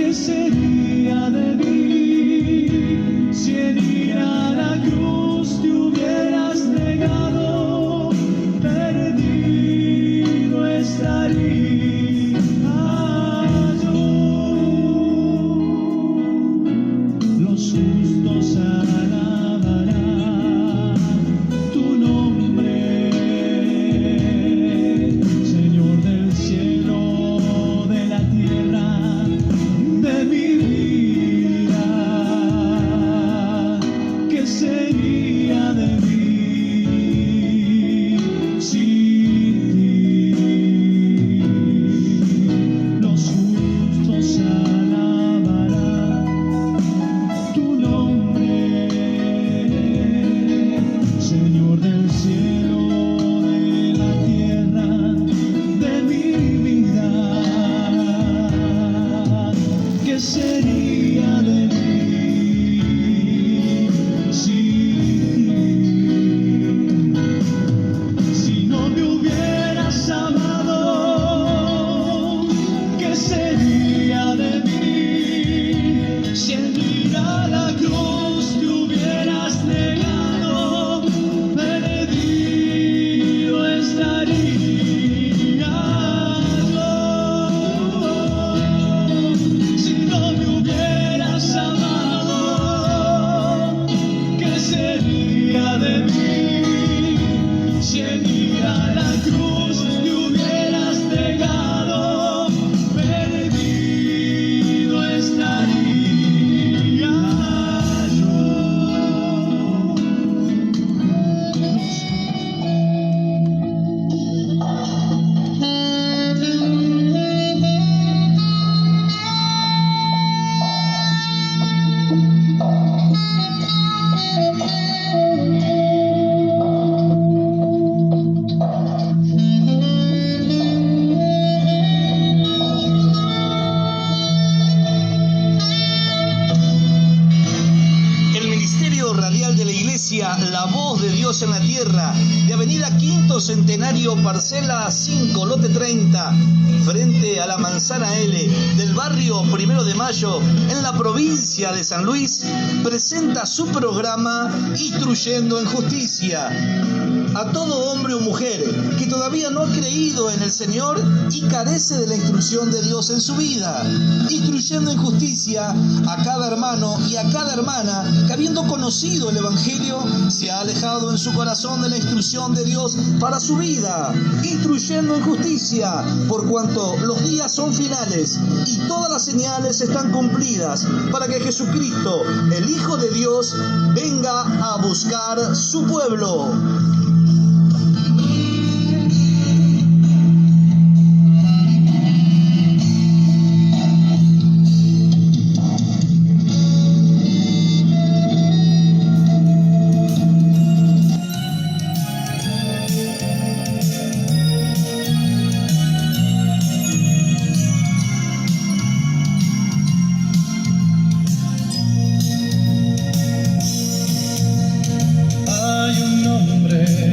¿qué sería de mí si en ir a la cruz te hubieras negado? Perdido estaría yo. Los justos alabarán tu nombre, Señor del cielo, de la tierra, de mi vida. ¿Qué sería de mí sin ti? Los justos alabarán tu nombre, Señor del cielo, de la tierra, de mi vida. ¿Qué sería de mí sin ti? Si no me hubieras amado, ¿qué sería de mí? Si en ir a la cruz te hubieras negado, perdido estaría yo. Si no me hubieras amado, ¿qué sería de mí? Si en ir a la cruz te hubieras negado, perdido estaría yo. El Ministerio Radial de la Iglesia La Voz de Dios en la Tierra, de Avenida Quinto Centenario, Parcela 5, Lote 30, frente a la Manzana L, del barrio 1 de Mayo, en la provincia de San Luis, presenta su programa Instruyendo en Justicia. A todo hombre o mujer que todavía no ha creído en el Señor y carece de la instrucción de Dios en su vida. Instruyendo en justicia a cada hermano y a cada hermana que, habiendo conocido el Evangelio, se ha alejado en su corazón de la instrucción de Dios para su vida. Instruyendo en justicia, por cuanto los días son finales y todas las señales están cumplidas para que Jesucristo, el Hijo de Dios, venga a buscar su pueblo. Hay un nombre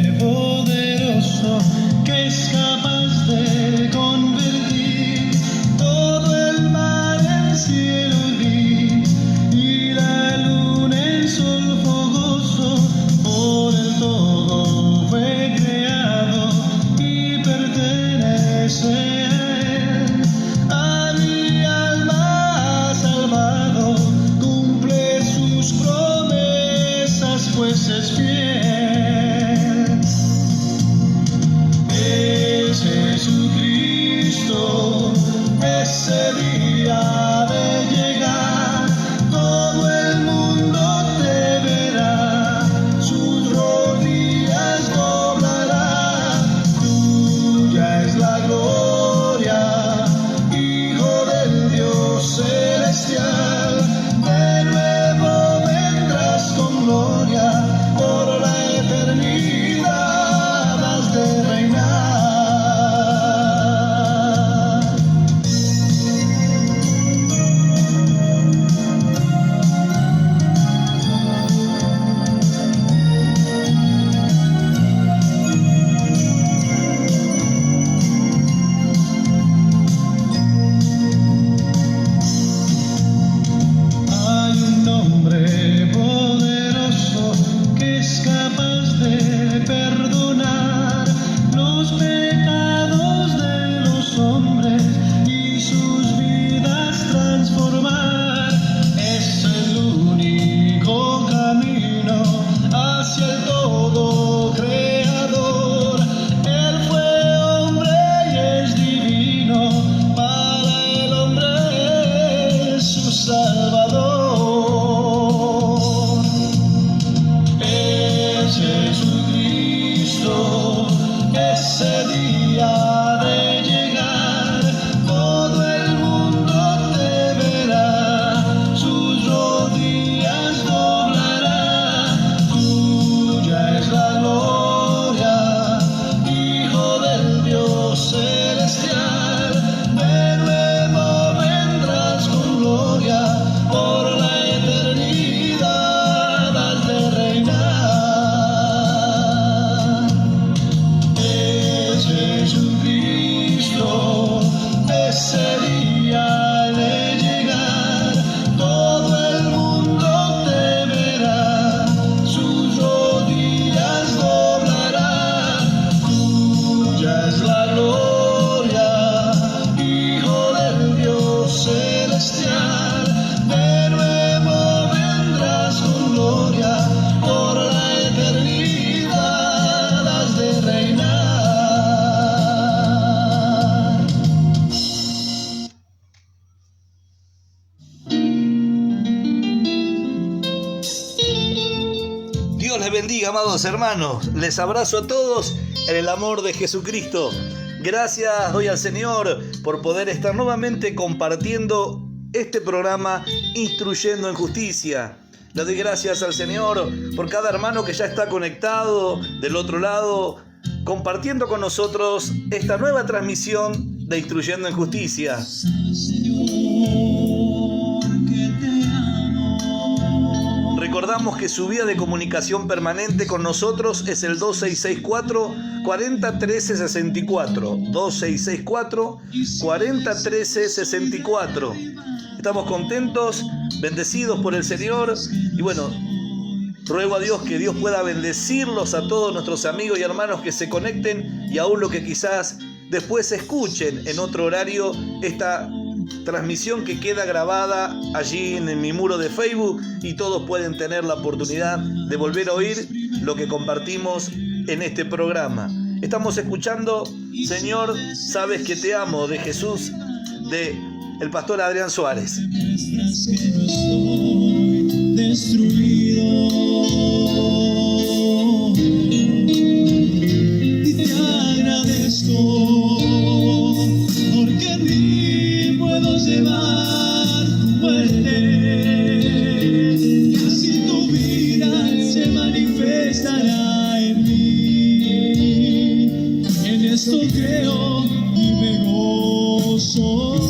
bendiga, amados hermanos. Les abrazo a todos en el amor de Jesucristo. Gracias doy al Señor por poder estar nuevamente compartiendo este programa Instruyendo en Justicia. Le doy gracias al Señor por cada hermano que ya está conectado del otro lado, compartiendo con nosotros esta nueva transmisión de Instruyendo en Justicia. Recordamos que su vía de comunicación permanente con nosotros es el 2664-401364. 2664-401364. Estamos contentos, bendecidos por el Señor y bueno, ruego a Dios que Dios pueda bendecirlos a todos nuestros amigos y hermanos que se conecten y aún los que quizás después escuchen en otro horario esta transmisión que queda grabada allí en mi muro de Facebook y todos pueden tener la oportunidad de volver a oír lo que compartimos en este programa. Estamos escuchando Señor, sabes que te amo, de Jesús, de el pastor Adrián Suárez. Mientras que no estoy destruido y te agradezco porque en mí puedo llevar tu muerte y así tu vida se manifestará en mí. En esto creo y me gozo.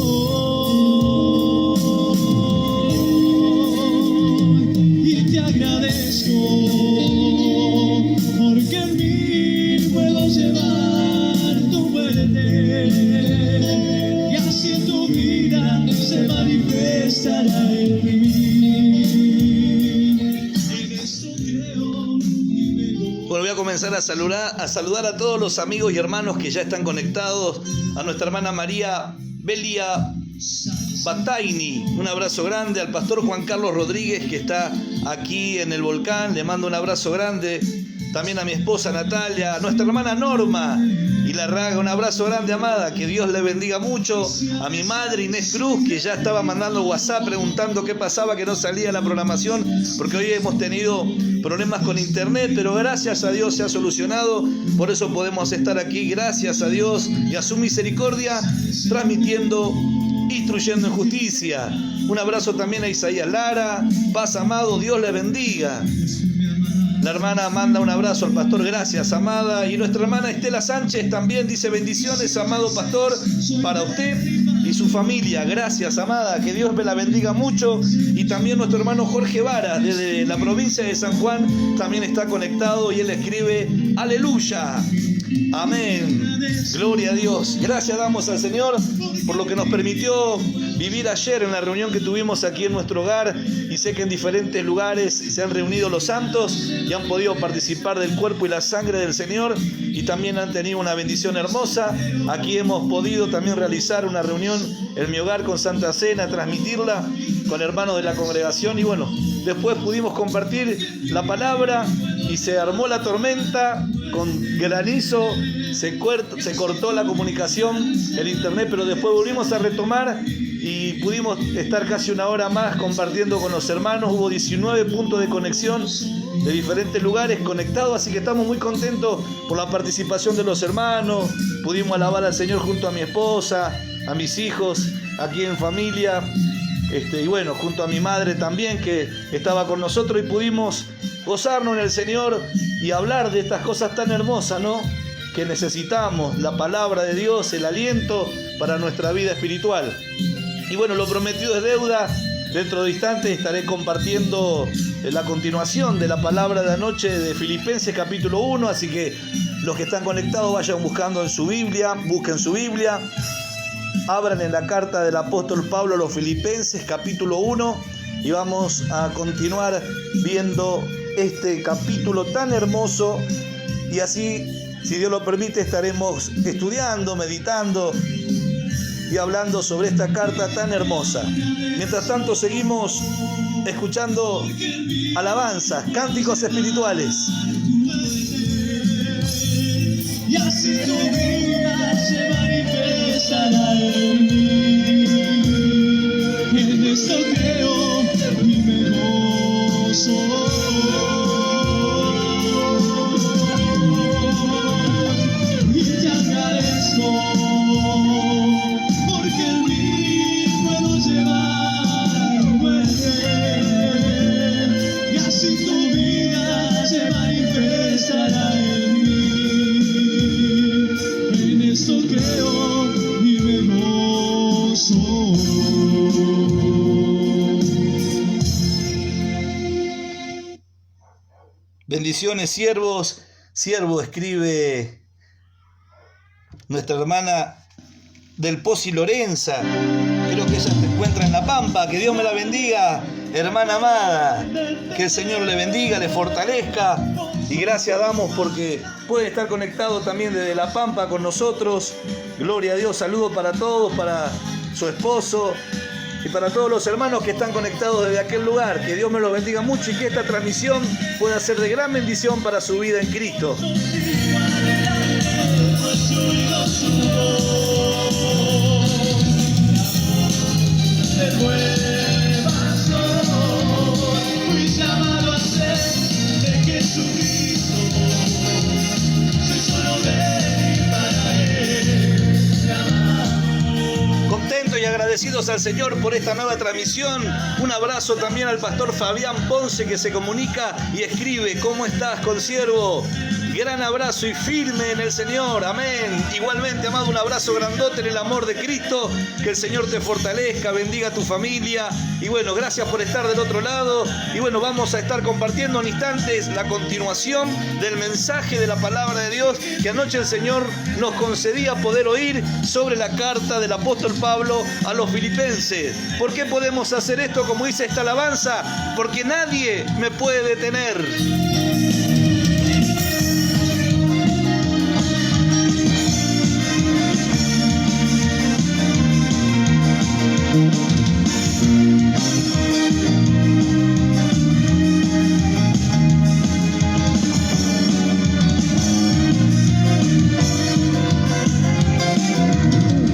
Porque en mí puedo llevar tu muerte y así tu vida se manifestará en mí. En esto creo y me gozo. Bueno, voy a comenzar a saludar a todos los amigos y hermanos que ya están conectados, a nuestra hermana María Belia Bataini, un abrazo grande, al pastor Juan Carlos Rodríguez que está aquí en el volcán, le mando un abrazo grande, también a mi esposa Natalia, a nuestra hermana Norma y la Raga, un abrazo grande, amada, que Dios le bendiga mucho, a mi madre Inés Cruz que ya estaba mandando WhatsApp preguntando qué pasaba, que no salía la programación, porque hoy hemos tenido problemas con internet, pero gracias a Dios se ha solucionado, por eso podemos estar aquí, gracias a Dios y a su misericordia, transmitiendo Instruyendo en Justicia. Un abrazo también a Isaías Lara, paz amado, Dios le bendiga. La hermana manda un abrazo al pastor, gracias amada. Y nuestra hermana Estela Sánchez también dice bendiciones, amado pastor, para usted y su familia. Gracias amada, que Dios me la bendiga mucho. Y también nuestro hermano Jorge Vara, desde la provincia de San Juan, también está conectado y él escribe aleluya. Amén. Gloria a Dios. Gracias damos al Señor por lo que nos permitió vivir ayer en la reunión que tuvimos aquí en nuestro hogar, y sé que en diferentes lugares se han reunido los santos y han podido participar del cuerpo y la sangre del Señor y también han tenido una bendición hermosa. Aquí hemos podido también realizar una reunión en mi hogar con Santa Cena, transmitirla con hermanos de la congregación y bueno, después pudimos compartir la palabra y se armó la tormenta con granizo, se cortó la comunicación, el internet, pero después volvimos a retomar y pudimos estar casi una hora más compartiendo con los hermanos. Hubo 19 puntos de conexión de diferentes lugares conectados, así que estamos muy contentos por la participación de los hermanos. Pudimos alabar al Señor junto a mi esposa, a mis hijos, aquí en familia, y bueno, junto a mi madre también que estaba con nosotros, y pudimos gozarnos en el Señor y hablar de estas cosas tan hermosas, ¿no? Que necesitamos, la palabra de Dios, el aliento para nuestra vida espiritual. Y bueno, lo prometido es deuda. Dentro de instantes estaré compartiendo la continuación de la palabra de anoche de Filipenses capítulo 1, así que los que están conectados vayan buscando en su Biblia, busquen su Biblia, abran en la carta del apóstol Pablo a los Filipenses capítulo 1 y vamos a continuar viendo este capítulo tan hermoso, y así, si Dios lo permite, estaremos estudiando, meditando y hablando sobre esta carta tan hermosa. Mientras tanto seguimos escuchando alabanzas, cánticos espirituales. Y así tu vida se manifestará en mí. En esto creo y me gozo. Bendiciones, siervos. Siervo, escribe nuestra hermana del Pozzi Lorenza. Creo que ella se encuentra en La Pampa. Que Dios me la bendiga, hermana amada. Que el Señor le bendiga, le fortalezca. Y gracias damos porque puede estar conectado también desde La Pampa con nosotros. Gloria a Dios. Saludos para todos, para su esposo y para todos los hermanos que están conectados desde aquel lugar. Que Dios me los bendiga mucho y que esta transmisión pueda ser de gran bendición para su vida en Cristo. Fui llamado a ser de Jesucristo, soy solo de para Él, llamado. Contento y agradecidos al Señor por esta nueva transmisión. Un abrazo también al pastor Fabián Ponce, que se comunica y escribe: ¿cómo estás, consiervo? Gran abrazo y firme en el Señor, amén. Igualmente, amado, un abrazo grandote en el amor de Cristo. Que el Señor te fortalezca, bendiga a tu familia. Y bueno, gracias por estar del otro lado. Y bueno, vamos a estar compartiendo en instantes la continuación del mensaje de la palabra de Dios que anoche el Señor nos concedía poder oír sobre la carta del apóstol Pablo a los filipenses. ¿Por qué podemos hacer esto como dice esta alabanza? Porque nadie me puede detener.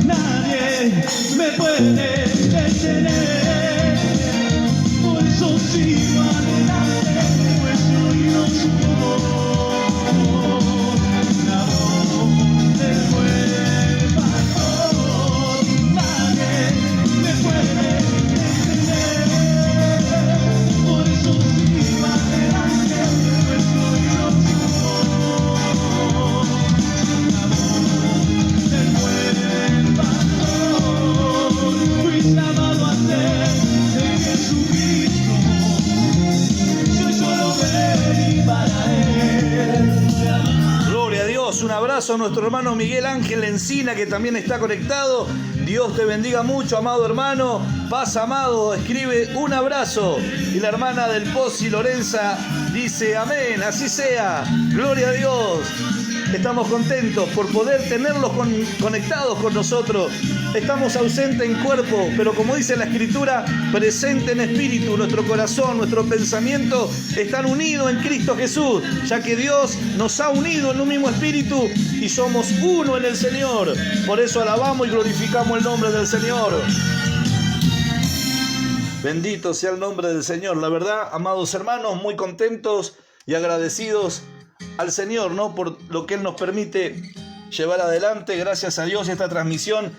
Nadie me puede detener, por eso sigo adelante, pues soy su voz, la voz del buen pastor. Nadie me puede detener, por eso sigo adelante, pues soy su voz, la voz del buen pastor. Fui llamado a ser de Jesucristo, soy solo de Él y para Él. Gloria a Dios, un abrazo a nuestro hermano Miguel Ángel Encina, que también está conectado. Dios te bendiga mucho, amado hermano. Paz, amado, escribe un abrazo. Y la hermana del Pozzi Lorenza dice: amén, así sea. Gloria a Dios. Estamos contentos por poder tenerlos conectados con nosotros. Estamos ausentes en cuerpo, pero como dice la Escritura, presente en espíritu. Nuestro corazón, nuestro pensamiento están unidos en Cristo Jesús, ya que Dios nos ha unido en un mismo espíritu y somos uno en el Señor. Por eso alabamos y glorificamos el nombre del Señor. Bendito sea el nombre del Señor. La verdad, amados hermanos, muy contentos y agradecidos al Señor, ¿no?, por lo que Él nos permite llevar adelante. Gracias a Dios esta transmisión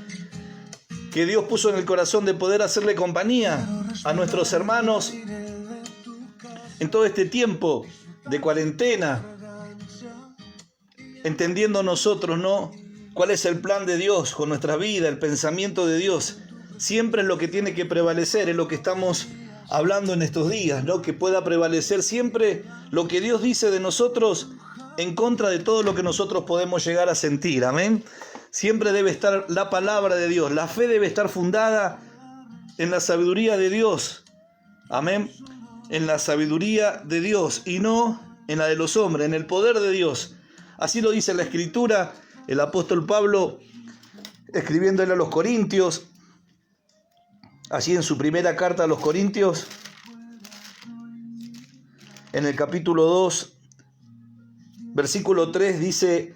que Dios puso en el corazón de poder hacerle compañía a nuestros hermanos en todo este tiempo de cuarentena, entendiendo nosotros, ¿no?, cuál es el plan de Dios con nuestra vida, el pensamiento de Dios. Siempre es lo que tiene que prevalecer, es lo que estamos hablando en estos días, ¿no?, que pueda prevalecer siempre lo que Dios dice de nosotros en contra de todo lo que nosotros podemos llegar a sentir, amén. Siempre debe estar la palabra de Dios, la fe debe estar fundada en la sabiduría de Dios, amén, en la sabiduría de Dios y no en la de los hombres, en el poder de Dios. Así lo dice la Escritura, el apóstol Pablo escribiéndole a los Corintios, allí en su primera carta a los Corintios, en el capítulo 2, versículo 3, dice: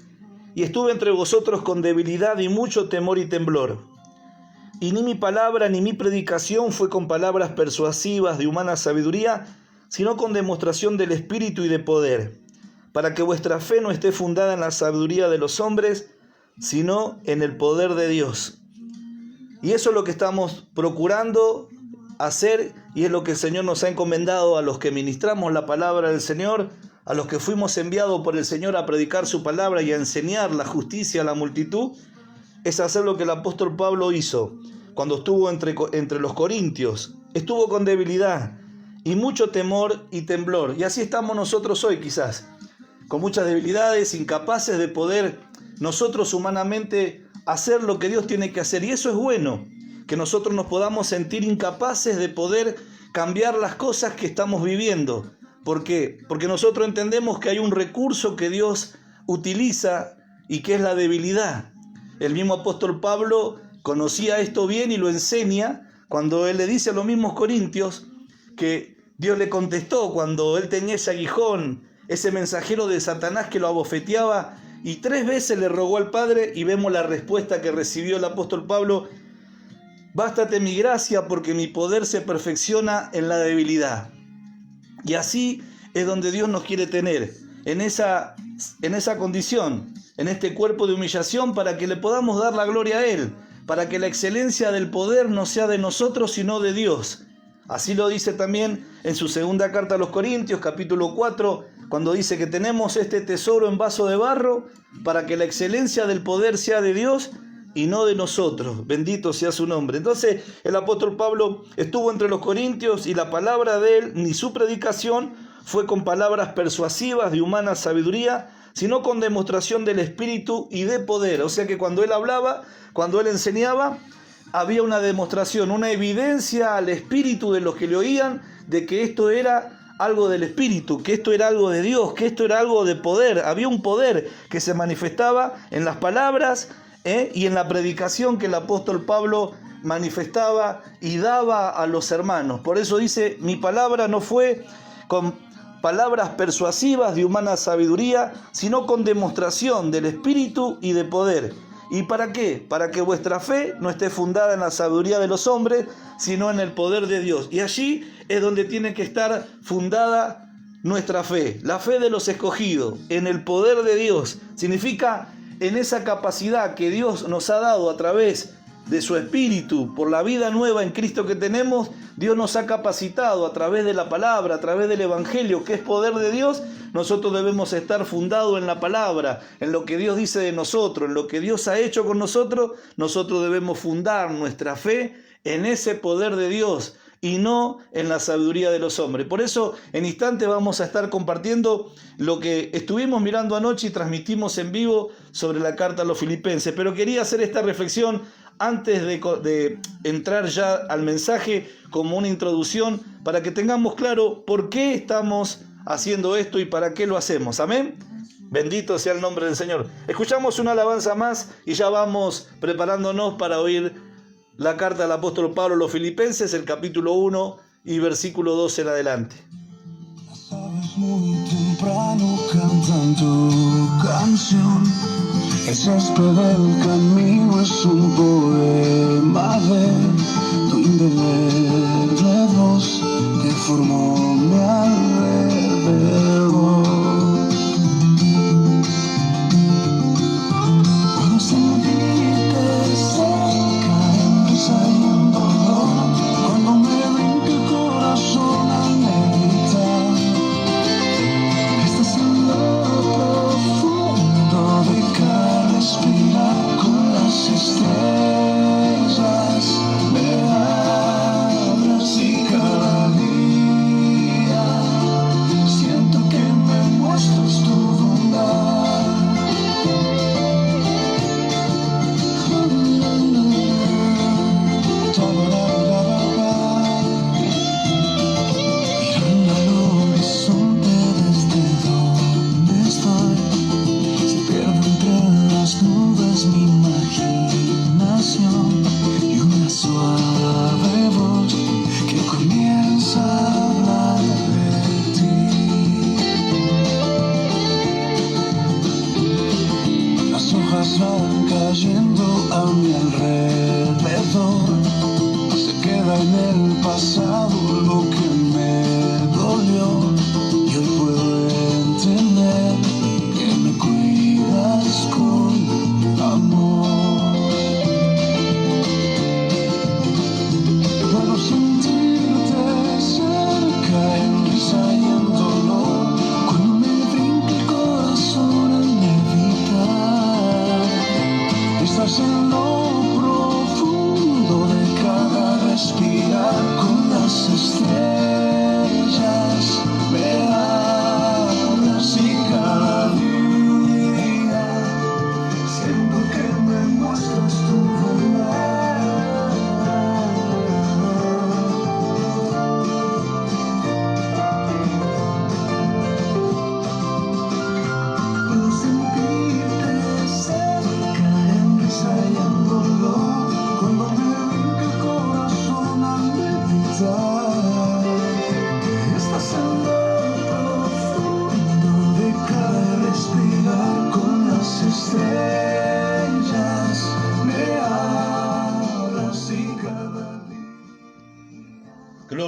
y estuve entre vosotros con debilidad y mucho temor y temblor. Y ni mi palabra ni mi predicación fue con palabras persuasivas de humana sabiduría, sino con demostración del Espíritu y de poder, para que vuestra fe no esté fundada en la sabiduría de los hombres, sino en el poder de Dios. Y eso es lo que estamos procurando hacer, y es lo que el Señor nos ha encomendado a los que ministramos la palabra del Señor, a los que fuimos enviados por el Señor a predicar su palabra y a enseñar la justicia a la multitud. Es hacer lo que el apóstol Pablo hizo cuando estuvo entre los corintios. Estuvo con debilidad y mucho temor y temblor. Y así estamos nosotros hoy quizás, con muchas debilidades, incapaces de poder nosotros humanamente hacer lo que Dios tiene que hacer. Y eso es bueno, que nosotros nos podamos sentir incapaces de poder cambiar las cosas que estamos viviendo. ¿Por qué? Porque nosotros entendemos que hay un recurso que Dios utiliza y que es la debilidad. El mismo apóstol Pablo conocía esto bien y lo enseña cuando él le dice a los mismos corintios que Dios le contestó cuando él tenía ese aguijón, ese mensajero de Satanás que lo abofeteaba, y 3 veces le rogó al Padre, y vemos la respuesta que recibió el apóstol Pablo: bástate mi gracia, porque mi poder se perfecciona en la debilidad. Y así es donde Dios nos quiere tener, en esa condición, en este cuerpo de humillación, para que le podamos dar la gloria a Él, para que la excelencia del poder no sea de nosotros, sino de Dios. Así lo dice también en su segunda carta a los Corintios, capítulo 4, cuando dice que tenemos este tesoro en vaso de barro, para que la excelencia del poder sea de Dios y no de nosotros. Bendito sea su nombre. Entonces el apóstol Pablo estuvo entre los corintios, y la palabra de él ni su predicación fue con palabras persuasivas de humana sabiduría, sino con demostración del Espíritu y de poder. O sea que cuando él hablaba, cuando él enseñaba, había una demostración, una evidencia al espíritu de los que le oían de que esto era algo del Espíritu, que esto era algo de Dios, que esto era algo de poder. Había un poder que se manifestaba en las palabras y en la predicación que el apóstol Pablo manifestaba y daba a los hermanos. Por eso dice: mi palabra no fue con palabras persuasivas de humana sabiduría, sino con demostración del Espíritu y de poder. ¿Y para qué? Para que vuestra fe no esté fundada en la sabiduría de los hombres, sino en el poder de Dios. Y allí es donde tiene que estar fundada nuestra fe, la fe de los escogidos, en el poder de Dios. Significa en esa capacidad que Dios nos ha dado a través de su Espíritu, por la vida nueva en Cristo que tenemos. Dios nos ha capacitado a través de la palabra, a través del Evangelio, que es poder de Dios. Nosotros debemos estar fundados en la palabra, en lo que Dios dice de nosotros, en lo que Dios ha hecho con nosotros. Nosotros debemos fundar nuestra fe en ese poder de Dios y no en la sabiduría de los hombres. Por eso en instantes vamos a estar compartiendo lo que estuvimos mirando anoche y transmitimos en vivo sobre la carta a los Filipenses. Pero quería hacer esta reflexión antes de entrar ya al mensaje, como una introducción, para que tengamos claro por qué estamos haciendo esto y para qué lo hacemos. Amén. Bendito sea el nombre del Señor. Escuchamos una alabanza más y ya vamos preparándonos para oír la carta del apóstol Pablo a los Filipenses, el capítulo 1 y versículo 12 en adelante. Las aves muy temprano cantan tu canción. El césped del camino es un poema de tu indeleble voz que formó mi alrededor. Puedo sentirte cerca, en dolor, cuando me brinca el corazón al meditar. Estás en lo profundo de cada respirar, con las estrellas me abras, y cada día siento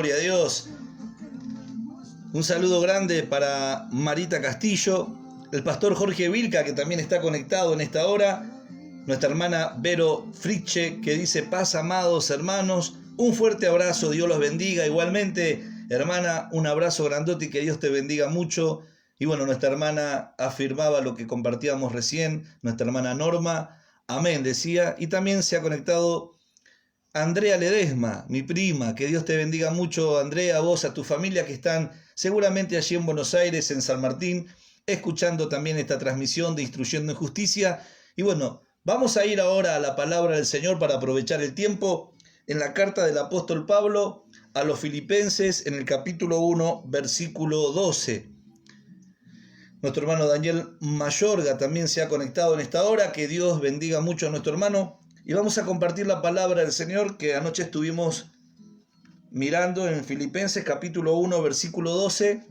Gloria a Dios. Un saludo grande para Marita Castillo, el pastor Jorge Vilca, que también está conectado en esta hora, nuestra hermana Vero Friche, que dice: paz, amados hermanos, un fuerte abrazo, Dios los bendiga. Igualmente, hermana, un abrazo grandote y que Dios te bendiga mucho. Y bueno, nuestra hermana afirmaba lo que compartíamos recién, nuestra hermana Norma, amén, decía. Y también se ha conectado Andrea Ledesma, mi prima, que Dios te bendiga mucho, Andrea, a vos, a tu familia que están seguramente allí en Buenos Aires, en San Martín, escuchando también esta transmisión de Instruyendo en Justicia. Y bueno, vamos a ir ahora a la palabra del Señor para aprovechar el tiempo en la carta del apóstol Pablo a los Filipenses, en el capítulo 1, versículo 12. Nuestro hermano Daniel Mayorga también se ha conectado en esta hora. Que Dios bendiga mucho a nuestro hermano. Y vamos a compartir la palabra del Señor que anoche estuvimos mirando en Filipenses capítulo 1, versículo 12.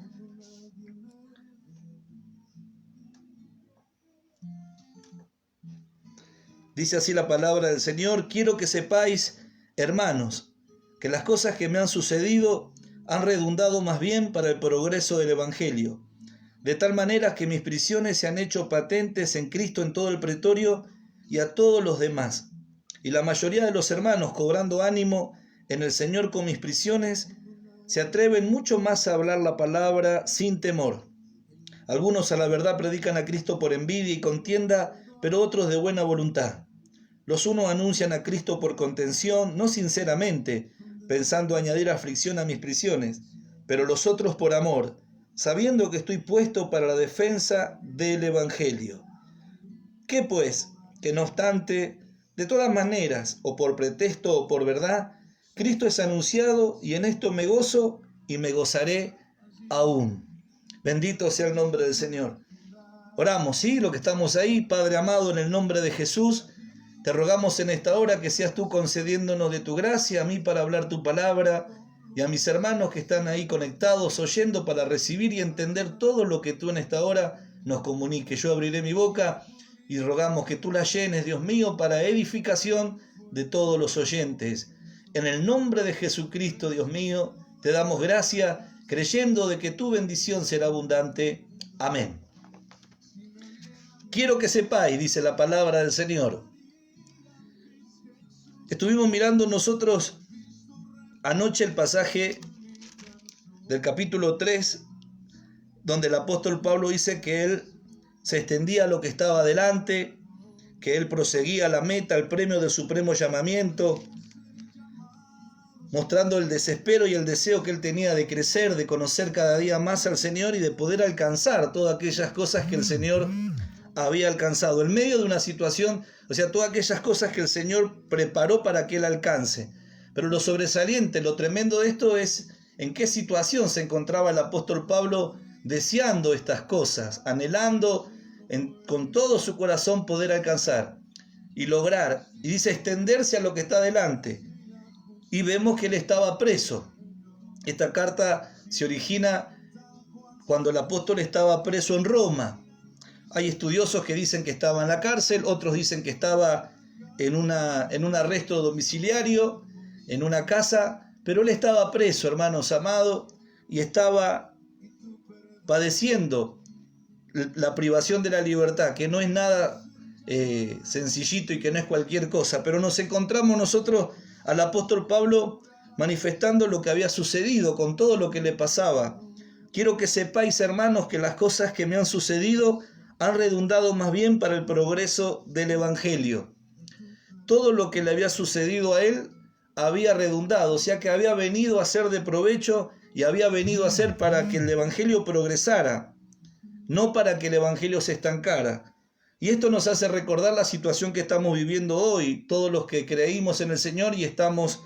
Dice así la palabra del Señor: quiero que sepáis, hermanos, que las cosas que me han sucedido han redundado más bien para el progreso del Evangelio, de tal manera que mis prisiones se han hecho patentes en Cristo en todo el pretorio y a todos los demás. Y la mayoría de los hermanos, cobrando ánimo en el Señor con mis prisiones, se atreven mucho más a hablar la palabra sin temor. Algunos a la verdad predican a Cristo por envidia y contienda, pero otros de buena voluntad. Los unos anuncian a Cristo por contención, no sinceramente, pensando añadir aflicción a mis prisiones, pero los otros por amor, sabiendo que estoy puesto para la defensa del Evangelio. ¿Qué pues? Que no obstante, de todas maneras, o por pretexto o por verdad, Cristo es anunciado, y en esto me gozo y me gozaré aún. Bendito sea el nombre del Señor. Oramos, ¿sí? Lo que estamos ahí, Padre amado, en el nombre de Jesús, te rogamos en esta hora que seas tú concediéndonos de tu gracia a mí para hablar tu palabra, y a mis hermanos que están ahí conectados, oyendo, para recibir y entender todo lo que tú en esta hora nos comuniques. Yo abriré mi boca y rogamos que tú la llenes, Dios mío, para edificación de todos los oyentes. En el nombre de Jesucristo, Dios mío, te damos gracias, creyendo de que tu bendición será abundante. Amén. Quiero que sepáis, dice la palabra del Señor. Estuvimos mirando nosotros anoche el pasaje del capítulo 3, donde el apóstol Pablo dice que él se extendía a lo que estaba delante, que él proseguía a la meta, el premio del supremo llamamiento, mostrando el desespero y el deseo que él tenía de crecer, de conocer cada día más al Señor y de poder alcanzar todas aquellas cosas que el Señor había alcanzado, en medio de una situación, o sea, todas aquellas cosas que el Señor preparó para que él alcance. Pero lo sobresaliente, lo tremendo de esto es en qué situación se encontraba el apóstol Pablo deseando estas cosas, anhelando con todo su corazón poder alcanzar y lograr, y dice extenderse a lo que está delante. Y vemos que él estaba preso. Esta carta se origina cuando el apóstol estaba preso en Roma. Hay estudiosos que dicen que estaba en la cárcel, otros dicen que estaba en un arresto domiciliario, en una casa, pero él estaba preso, hermanos amados, y estaba padeciendo la privación de la libertad, que no es nada sencillito y que no es cualquier cosa, pero nos encontramos nosotros al apóstol Pablo manifestando lo que había sucedido con todo lo que le pasaba. Quiero que sepáis, hermanos, que las cosas que me han sucedido han redundado más bien para el progreso del Evangelio. Todo lo que le había sucedido a él había redundado, o sea que había venido a ser de provecho y había venido a ser para que el Evangelio progresara, no para que el Evangelio se estancara. Y esto nos hace recordar la situación que estamos viviendo hoy, todos los que creímos en el Señor y estamos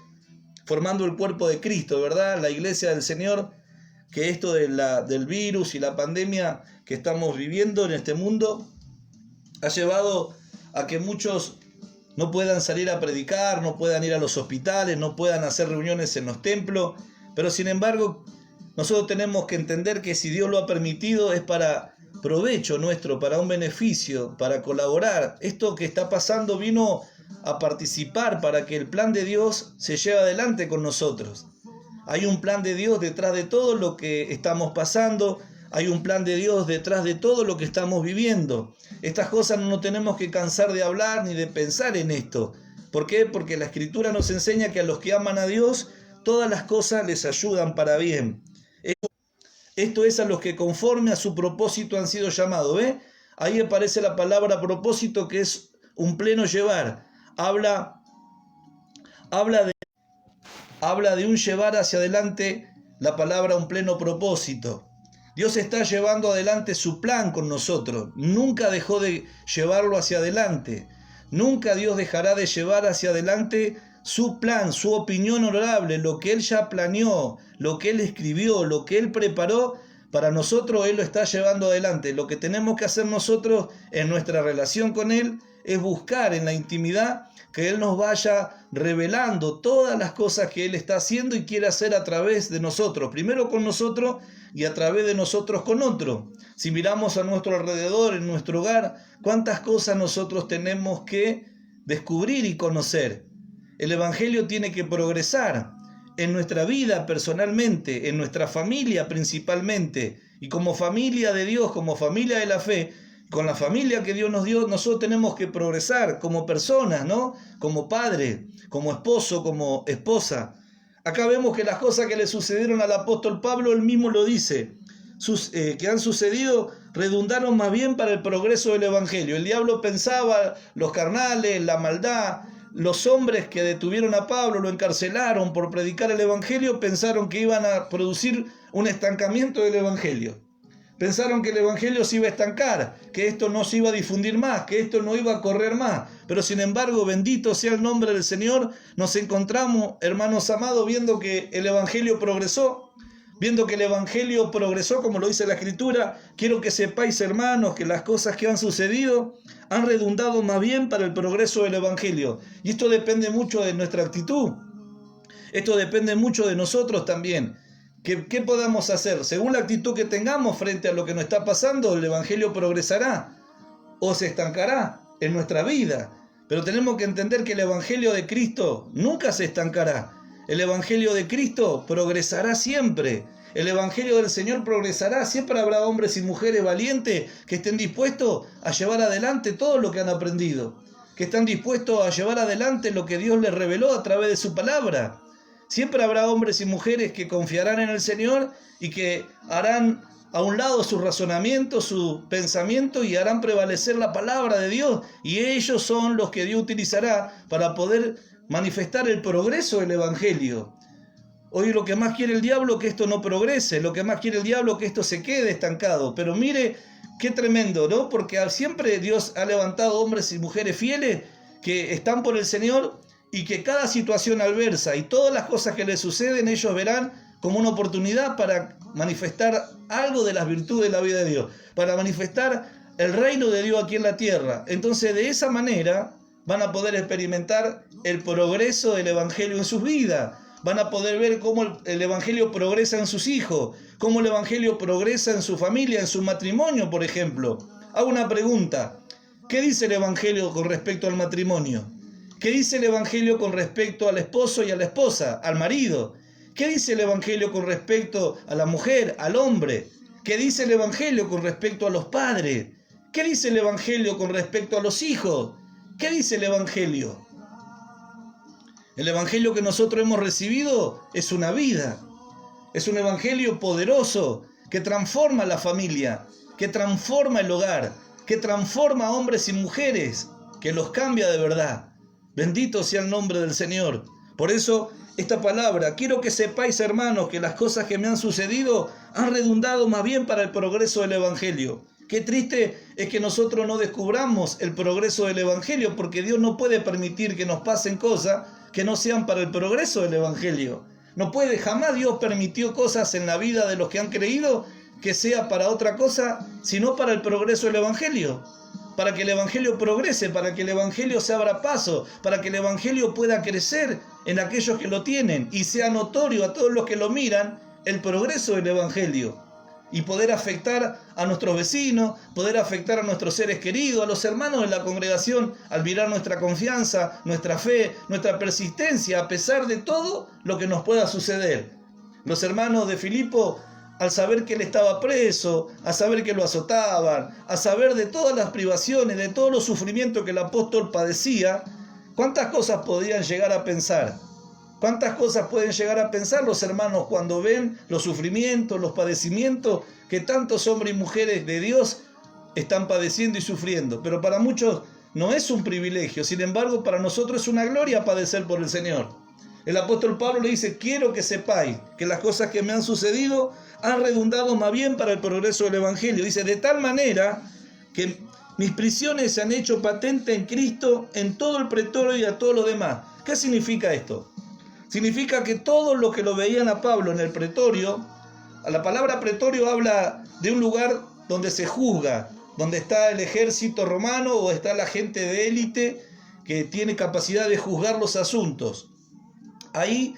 formando el cuerpo de Cristo, ¿verdad? La iglesia del Señor, que esto del virus y la pandemia que estamos viviendo en este mundo ha llevado a que muchos no puedan salir a predicar, no puedan ir a los hospitales, no puedan hacer reuniones en los templos, pero sin embargo nosotros tenemos que entender que si Dios lo ha permitido es para provecho nuestro, para un beneficio, para colaborar. Esto que está pasando vino a participar para que el plan de Dios se lleve adelante con nosotros. Hay un plan de Dios detrás de todo lo que estamos pasando. Hay un plan de Dios detrás de todo lo que estamos viviendo. Estas cosas no nos tenemos que cansar de hablar ni de pensar en esto. ¿Por qué? Porque la Escritura nos enseña que a los que aman a Dios, todas las cosas les ayudan para bien. Esto es a los que conforme a su propósito han sido llamados. ¿Ve? Ahí aparece la palabra propósito, que es un pleno llevar. Habla de un llevar hacia adelante, la palabra un pleno propósito. Dios está llevando adelante su plan con nosotros. Nunca dejó de llevarlo hacia adelante. Nunca Dios dejará de llevar hacia adelante su plan, su opinión honorable, lo que Él ya planeó, lo que Él escribió, lo que Él preparó. Para nosotros Él lo está llevando adelante. Lo que tenemos que hacer nosotros en nuestra relación con Él es buscar en la intimidad que Él nos vaya revelando todas las cosas que Él está haciendo y quiere hacer a través de nosotros. Primero con nosotros y a través de nosotros con otro. Si miramos a nuestro alrededor, en nuestro hogar, cuántas cosas nosotros tenemos que descubrir y conocer. El Evangelio tiene que progresar en nuestra vida personalmente, en nuestra familia principalmente, y como familia de Dios, como familia de la fe, con la familia que Dios nos dio, nosotros tenemos que progresar como personas, ¿no? Como padre, como esposo, como esposa. Acá vemos que las cosas que le sucedieron al apóstol Pablo, él mismo lo dice, que han sucedido redundaron más bien para el progreso del Evangelio. El diablo pensaba, los carnales, la maldad, los hombres que detuvieron a Pablo, lo encarcelaron por predicar el Evangelio, pensaron que iban a producir un estancamiento del Evangelio. Pensaron que el Evangelio se iba a estancar, que esto no se iba a difundir más, que esto no iba a correr más. Pero sin embargo, bendito sea el nombre del Señor, nos encontramos, hermanos amados, viendo que el Evangelio progresó. Viendo que el Evangelio progresó, como lo dice la Escritura, quiero que sepáis, hermanos, que las cosas que han sucedido han redundado más bien para el progreso del Evangelio. Y esto depende mucho de nuestra actitud. Esto depende mucho de nosotros también. ¿Qué podamos hacer? Según la actitud que tengamos frente a lo que nos está pasando, el Evangelio progresará o se estancará en nuestra vida. Pero tenemos que entender que el Evangelio de Cristo nunca se estancará. El Evangelio de Cristo progresará siempre. El Evangelio del Señor progresará. Siempre habrá hombres y mujeres valientes que estén dispuestos a llevar adelante todo lo que han aprendido. Que están dispuestos a llevar adelante lo que Dios les reveló a través de su palabra. Siempre habrá hombres y mujeres que confiarán en el Señor y que harán a un lado su razonamiento, su pensamiento y harán prevalecer la palabra de Dios. Y ellos son los que Dios utilizará para poder manifestar el progreso del Evangelio. Hoy lo que más quiere el diablo es que esto no progrese, lo que más quiere el diablo es que esto se quede estancado. Pero mire qué tremendo, ¿no? Porque siempre Dios ha levantado hombres y mujeres fieles que están por el Señor y que cada situación adversa y todas las cosas que les suceden, ellos verán como una oportunidad para manifestar algo de las virtudes de la vida de Dios, para manifestar el reino de Dios aquí en la tierra. Entonces, de esa manera van a poder experimentar el progreso del Evangelio en sus vidas. Van a poder ver cómo el Evangelio progresa en sus hijos, cómo el Evangelio progresa en su familia, en su matrimonio, por ejemplo. Hago una pregunta. ¿Qué dice el Evangelio con respecto al matrimonio? ¿Qué dice el Evangelio con respecto al esposo y a la esposa, al marido? ¿Qué dice el Evangelio con respecto a la mujer, al hombre? ¿Qué dice el Evangelio con respecto a los padres? ¿Qué dice el Evangelio con respecto a los hijos? ¿Qué dice el Evangelio? El Evangelio que nosotros hemos recibido es una vida. Es un Evangelio poderoso que transforma la familia, que transforma el hogar, que transforma a hombres y mujeres, que los cambia de verdad. Bendito sea el nombre del Señor. Por eso, esta palabra, quiero que sepáis, hermanos, que las cosas que me han sucedido han redundado más bien para el progreso del Evangelio. Qué triste es que nosotros no descubramos el progreso del Evangelio, porque Dios no puede permitir que nos pasen cosas que no sean para el progreso del Evangelio. No puede, jamás Dios permitió cosas en la vida de los que han creído que sea para otra cosa, sino para el progreso del Evangelio. Para que el Evangelio progrese, para que el Evangelio se abra paso, para que el Evangelio pueda crecer en aquellos que lo tienen y sea notorio a todos los que lo miran el progreso del Evangelio. Y poder afectar a nuestros vecinos, poder afectar a nuestros seres queridos, a los hermanos de la congregación, al mirar nuestra confianza, nuestra fe, nuestra persistencia, a pesar de todo lo que nos pueda suceder. Los hermanos de Filipo, al saber que él estaba preso, a saber que lo azotaban, a saber de todas las privaciones, de todos los sufrimientos que el apóstol padecía, ¿cuántas cosas podían llegar a pensar? ¿Cuántas cosas pueden llegar a pensar los hermanos cuando ven los sufrimientos, los padecimientos que tantos hombres y mujeres de Dios están padeciendo y sufriendo? Pero para muchos no es un privilegio, sin embargo para nosotros es una gloria padecer por el Señor. El apóstol Pablo le dice: quiero que sepáis que las cosas que me han sucedido han redundado más bien para el progreso del Evangelio. Dice: de tal manera que mis prisiones se han hecho patente en Cristo en todo el pretorio y a todos los demás. ¿Qué significa esto? Significa que todos los que lo veían a Pablo en el pretorio, la palabra pretorio habla de un lugar donde se juzga, donde está el ejército romano o está la gente de élite que tiene capacidad de juzgar los asuntos. Ahí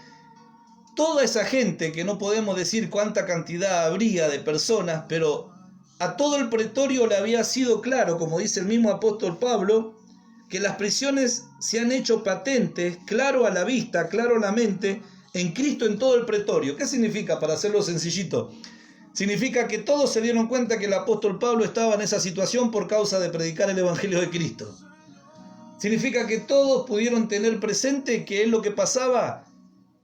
toda esa gente, que no podemos decir cuánta cantidad habría de personas, pero a todo el pretorio le había sido claro, como dice el mismo apóstol Pablo, que las prisiones se han hecho patentes, claro a la vista, claro a la mente, en Cristo en todo el pretorio. ¿Qué significa, para hacerlo sencillito? Significa que todos se dieron cuenta que el apóstol Pablo estaba en esa situación por causa de predicar el Evangelio de Cristo. Significa que todos pudieron tener presente que él lo que pasaba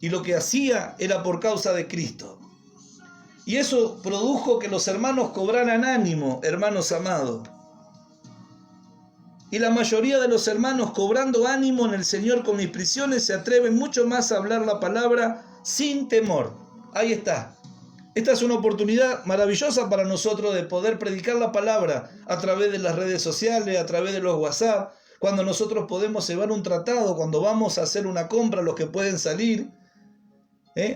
y lo que hacía era por causa de Cristo. Y eso produjo que los hermanos cobraran ánimo, hermanos amados. Y la mayoría de los hermanos, cobrando ánimo en el Señor con mis prisiones, se atreven mucho más a hablar la palabra sin temor. Ahí está. Esta es una oportunidad maravillosa para nosotros de poder predicar la palabra a través de las redes sociales, a través de los WhatsApp, cuando nosotros podemos llevar un tratado, cuando vamos a hacer una compra, los que pueden salir,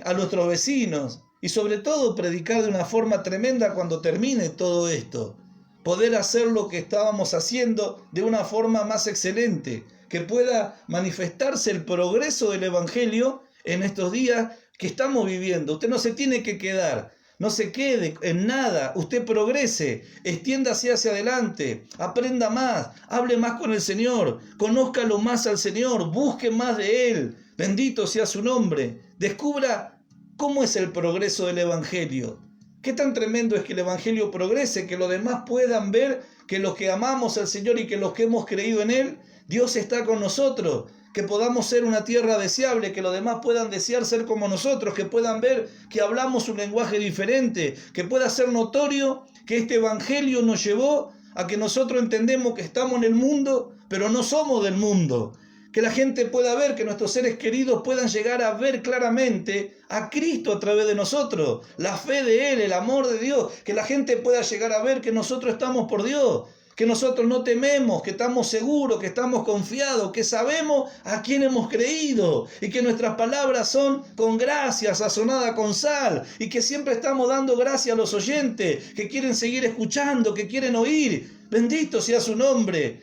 a nuestros vecinos, y sobre todo predicar de una forma tremenda cuando termine todo esto. Poder hacer lo que estábamos haciendo de una forma más excelente, que pueda manifestarse el progreso del Evangelio en estos días que estamos viviendo. Usted no se tiene que quedar, no se quede en nada, usted progrese, extiéndase hacia adelante, aprenda más, hable más con el Señor, conózcalo más al Señor, busque más de Él, bendito sea su nombre, descubra cómo es el progreso del Evangelio. Qué tan tremendo es que el Evangelio progrese, que los demás puedan ver que los que amamos al Señor y que los que hemos creído en Él, Dios está con nosotros, que podamos ser una tierra deseable, que los demás puedan desear ser como nosotros, que puedan ver que hablamos un lenguaje diferente, que pueda ser notorio que este Evangelio nos llevó a que nosotros entendemos que estamos en el mundo, pero no somos del mundo. Que la gente pueda ver, que nuestros seres queridos puedan llegar a ver claramente a Cristo a través de nosotros, la fe de Él, el amor de Dios, que la gente pueda llegar a ver que nosotros estamos por Dios, que nosotros no tememos, que estamos seguros, que estamos confiados, que sabemos a quién hemos creído y que nuestras palabras son con gracia, sazonada con sal, y que siempre estamos dando gracia a los oyentes, que quieren seguir escuchando, que quieren oír. Bendito sea su nombre.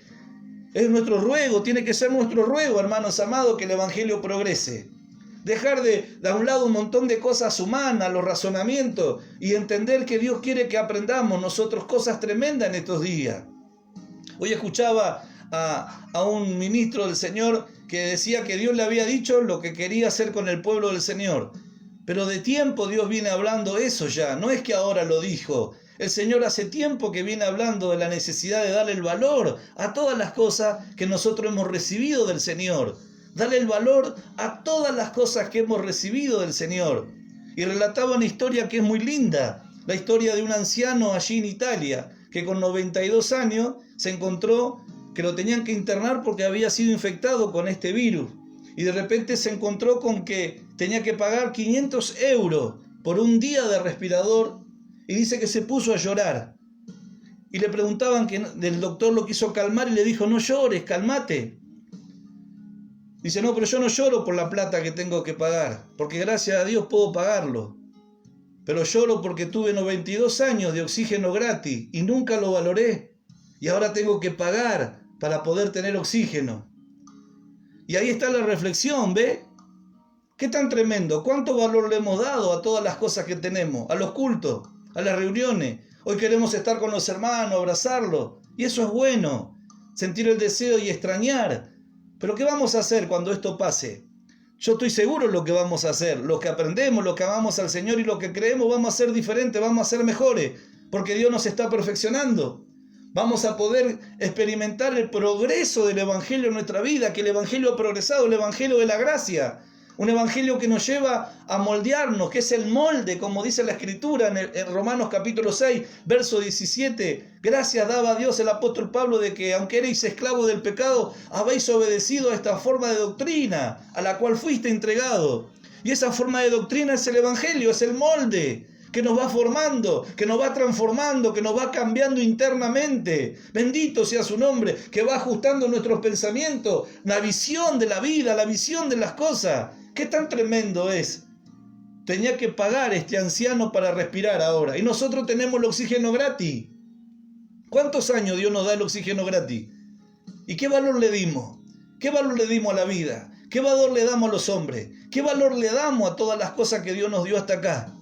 Es nuestro ruego, tiene que ser nuestro ruego, hermanos amados, que el Evangelio progrese. Dejar de a un lado un montón de cosas humanas, los razonamientos, y entender que Dios quiere que aprendamos nosotros cosas tremendas en estos días. Hoy escuchaba a un ministro del Señor que decía que Dios le había dicho lo que quería hacer con el pueblo del Señor. Pero de tiempo Dios viene hablando eso ya, no es que ahora lo dijo. El Señor hace tiempo que viene hablando de la necesidad de darle el valor a todas las cosas que nosotros hemos recibido del Señor. Darle el valor a todas las cosas que hemos recibido del Señor. Y relataba una historia que es muy linda, la historia de un anciano allí en Italia, que con 92 años se encontró que lo tenían que internar porque había sido infectado con este virus. Y de repente se encontró con que tenía que pagar 500 euros por un día de respirador. Y dice que se puso a llorar. Y le preguntaban, que el doctor lo quiso calmar y le dijo: no llores, calmate. Dice: no, pero yo no lloro por la plata que tengo que pagar, porque gracias a Dios puedo pagarlo. Pero lloro porque tuve 92 años de oxígeno gratis y nunca lo valoré. Y ahora tengo que pagar para poder tener oxígeno. Y ahí está la reflexión, ¿ve? ¿Qué tan tremendo? ¿Cuánto valor le hemos dado a todas las cosas que tenemos? A los cultos, a las reuniones. Hoy queremos estar con los hermanos, abrazarlos. Y eso es bueno, sentir el deseo y extrañar. Pero ¿qué vamos a hacer cuando esto pase? yo estoy seguro lo que vamos a hacer. Los que aprendemos, los que amamos al Señor y los que creemos, vamos a ser diferentes, vamos a ser mejores, porque Dios nos está perfeccionando. Vamos a poder experimentar el progreso del Evangelio en nuestra vida, que el Evangelio ha progresado, el Evangelio de la gracia. Un evangelio que nos lleva a moldearnos, que es el molde, como dice la Escritura en Romanos capítulo 6, verso 17. Gracias daba a Dios el apóstol Pablo de que, aunque erais esclavos del pecado, habéis obedecido a esta forma de doctrina a la cual fuiste entregado. Y esa forma de doctrina es el evangelio, es el molde que nos va formando, que nos va transformando, que nos va cambiando internamente. Bendito sea su nombre, que va ajustando nuestros pensamientos, la visión de la vida, la visión de las cosas. ¿Qué tan tremendo es? Tenía que pagar este anciano para respirar ahora. Y nosotros tenemos el oxígeno gratis. ¿Cuántos años Dios nos da el oxígeno gratis? ¿Y qué valor le dimos? ¿Qué valor le dimos a la vida? ¿Qué valor le damos a los hombres? ¿Qué valor le damos a todas las cosas que Dios nos dio hasta acá?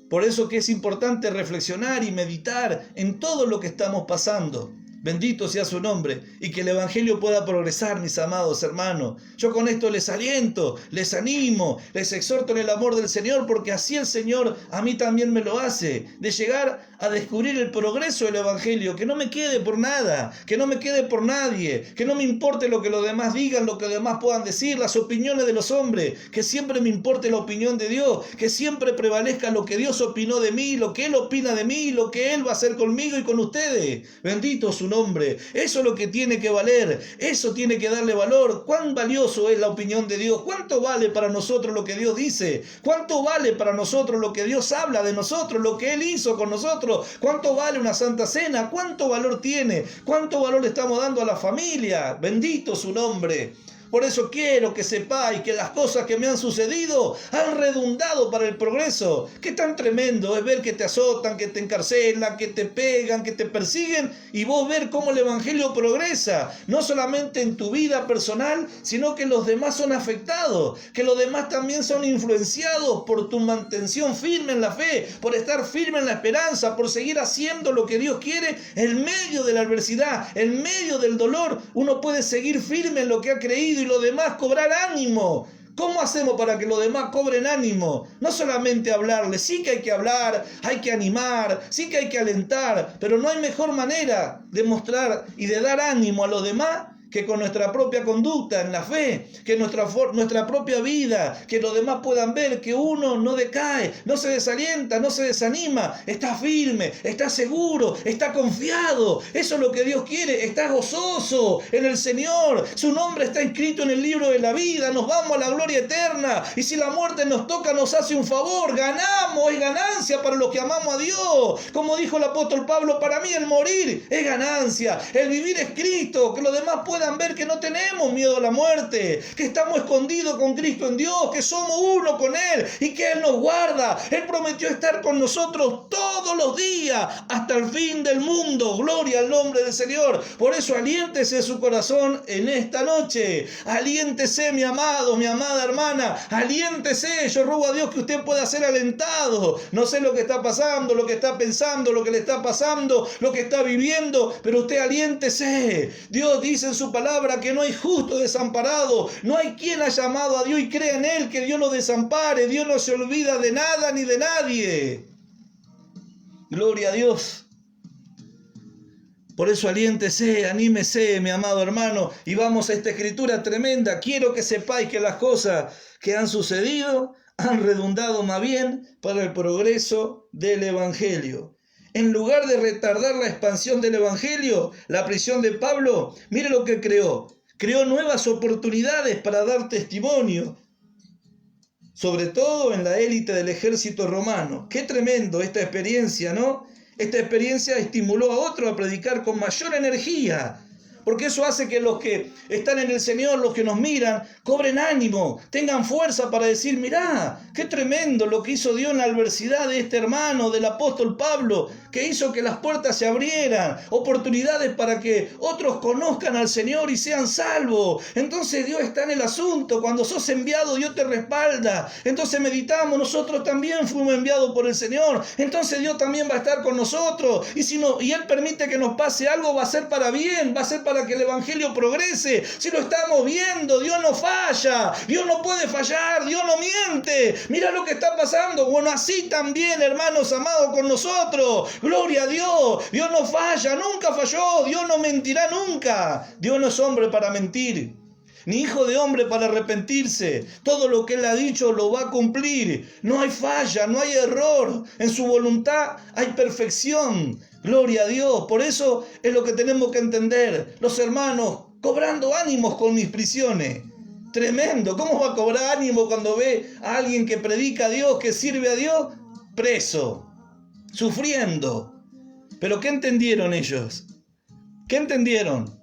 Por eso que es importante reflexionar y meditar en todo lo que estamos pasando. Bendito sea su nombre, y que el Evangelio pueda progresar, mis amados hermanos. Yo con esto les aliento, les animo, les exhorto en el amor del Señor, porque así el Señor a mí también me lo hace, de llegar a descubrir el progreso del Evangelio, que no me quede por nada, que no me quede por nadie, que no me importe lo que los demás digan, lo que los demás puedan decir, las opiniones de los hombres, que siempre me importe la opinión de Dios, que siempre prevalezca lo que Dios opinó de mí, lo que Él opina de mí, lo que Él va a hacer conmigo y con ustedes. Bendito su nombre. Eso es lo que tiene que valer, eso tiene que darle valor. ¿Cuán valioso es la opinión de Dios? ¿Cuánto vale para nosotros lo que Dios dice? ¿Cuánto vale para nosotros lo que Dios habla de nosotros, lo que Él hizo con nosotros? ¿Cuánto vale una santa cena? ¿Cuánto valor tiene? ¿Cuánto valor le estamos dando a la familia? Bendito su nombre. Por eso quiero que sepáis que las cosas que me han sucedido han redundado para el progreso. Qué tan tremendo es ver que te azotan, que te encarcelan, que te pegan, que te persiguen, y vos ver cómo el Evangelio progresa, no solamente en tu vida personal, sino que los demás son afectados, que los demás también son influenciados por tu mantención firme en la fe, por estar firme en la esperanza, por seguir haciendo lo que Dios quiere en medio de la adversidad, en medio del dolor. Uno puede seguir firme en lo que ha creído y los demás cobrar ánimo. ¿Cómo hacemos para que los demás cobren ánimo? No solamente hablarles, sí que hay que hablar, hay que animar, sí que hay que alentar, pero no hay mejor manera de mostrar y de dar ánimo a los demás que con nuestra propia conducta en la fe, que nuestra propia vida, que los demás puedan ver que uno no decae, no se desalienta, no se desanima, está firme, está seguro, está confiado. Eso es lo que Dios quiere, está gozoso en el Señor. Su nombre está inscrito en el libro de la vida, nos vamos a la gloria eterna, y si la muerte nos toca, nos hace un favor, ganamos, es ganancia para los que amamos a Dios. Como dijo el apóstol Pablo, para mí el morir es ganancia, el vivir es Cristo, que los demás puedan ver que no tenemos miedo a la muerte, que estamos escondidos con Cristo en Dios, que somos uno con Él y que Él nos guarda. Él prometió estar con nosotros todos los días hasta el fin del mundo. Gloria al nombre del Señor. Por eso aliéntese su corazón en esta noche. Aliéntese, mi amado, mi amada hermana. Aliéntese. Yo ruego a Dios que usted pueda ser alentado. No sé lo que está pasando, lo que está pensando, lo que le está pasando, lo que está viviendo, pero usted aliéntese. Dios dice en su palabra que no hay justo desamparado, no hay quien ha llamado a Dios y cree en Él que Dios lo desampare. Dios no se olvida de nada ni de nadie. Gloria a Dios. Por eso aliéntese, anímese, mi amado hermano, y vamos a esta escritura tremenda. Quiero que sepáis que las cosas que han sucedido han redundado más bien para el progreso del Evangelio. En lugar de retardar la expansión del Evangelio, la prisión de Pablo, mire lo que creó. Creó nuevas oportunidades para dar testimonio, sobre todo en la élite del ejército romano. Qué tremendo esta experiencia, ¿no? Esta experiencia estimuló a otros a predicar con mayor energía, porque eso hace que los que están en el Señor, los que nos miran, cobren ánimo, tengan fuerza para decir, mirá, qué tremendo lo que hizo Dios en la adversidad de este hermano, del apóstol Pablo, que hizo que las puertas se abrieran, oportunidades para que otros conozcan al Señor y sean salvos. Entonces Dios está en el asunto. Cuando sos enviado, Dios te respalda. Entonces meditamos, nosotros también fuimos enviados por el Señor. Entonces Dios también va a estar con nosotros. Y Él permite que nos pase algo, va a ser para bien, va a ser para para que el evangelio progrese? Si lo estamos viendo, Dios no falla, Dios no puede fallar, Dios no miente. Mira lo que está pasando. Bueno, así también, hermanos amados, con nosotros. Gloria a Dios. Dios no falla, nunca falló. Dios no mentirá nunca. Dios no es hombre para mentir, ni hijo de hombre para arrepentirse. Todo lo que Él ha dicho lo va a cumplir. No hay falla, no hay error. En su voluntad hay perfección. Gloria a Dios. Por eso es lo que tenemos que entender. Los hermanos cobrando ánimos con mis prisiones. Tremendo. ¿Cómo va a cobrar ánimo cuando ve a alguien que predica a Dios, que sirve a Dios, preso, sufriendo? ¿Pero qué entendieron ellos? ¿Qué entendieron?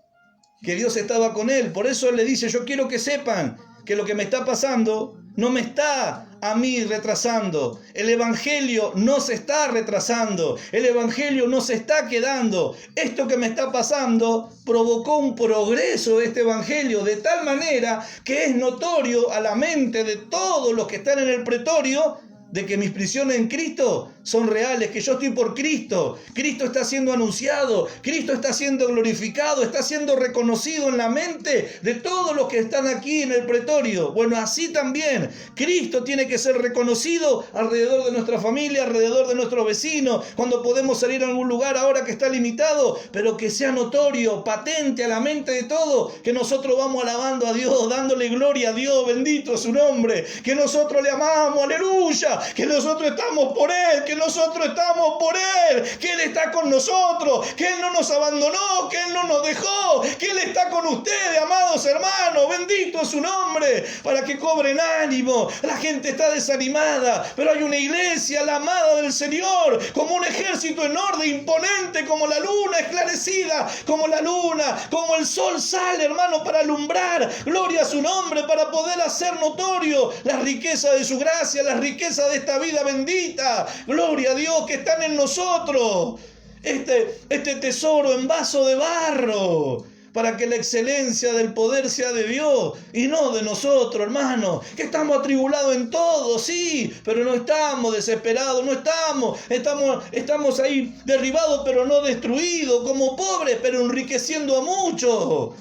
Que Dios estaba con él. Por eso Él le dice: yo quiero que sepan que lo que me está pasando no me está a mí retrasando. El evangelio no se está retrasando. El evangelio no se está quedando. Esto que me está pasando provocó un progreso de este evangelio de tal manera que es notorio a la mente de todos los que están en el pretorio de que mis prisiones en Cristo son reales, que yo estoy por Cristo. Cristo está siendo anunciado, Cristo está siendo glorificado, está siendo reconocido en la mente de todos los que están aquí en el pretorio. Bueno, así también Cristo tiene que ser reconocido alrededor de nuestra familia, alrededor de nuestros vecinos, cuando podemos salir a algún lugar ahora que está limitado, pero que sea notorio, patente a la mente de todos, que nosotros vamos alabando a Dios, dándole gloria a Dios, bendito es su nombre, que nosotros le amamos, aleluya, que nosotros estamos por Él, que nosotros estamos por Él, que Él está con nosotros, que Él no nos abandonó, que Él no nos dejó, que Él está con ustedes, amados hermanos, bendito es su nombre, para que cobren ánimo. La gente está desanimada, pero hay una iglesia, la amada del Señor, como un ejército en orden, imponente, como la luna esclarecida, como la luna, como el sol sale, hermano, para alumbrar, gloria a su nombre, para poder hacer notorio la riqueza de su gracia, la riqueza de esta vida bendita, gloria a Dios, que están en nosotros, este tesoro en vaso de barro, para que la excelencia del poder sea de Dios y no de nosotros, hermanos, que estamos atribulados en todo, sí, pero no estamos desesperados, no estamos ahí derribados, pero no destruidos, como pobres, pero enriqueciendo a muchos,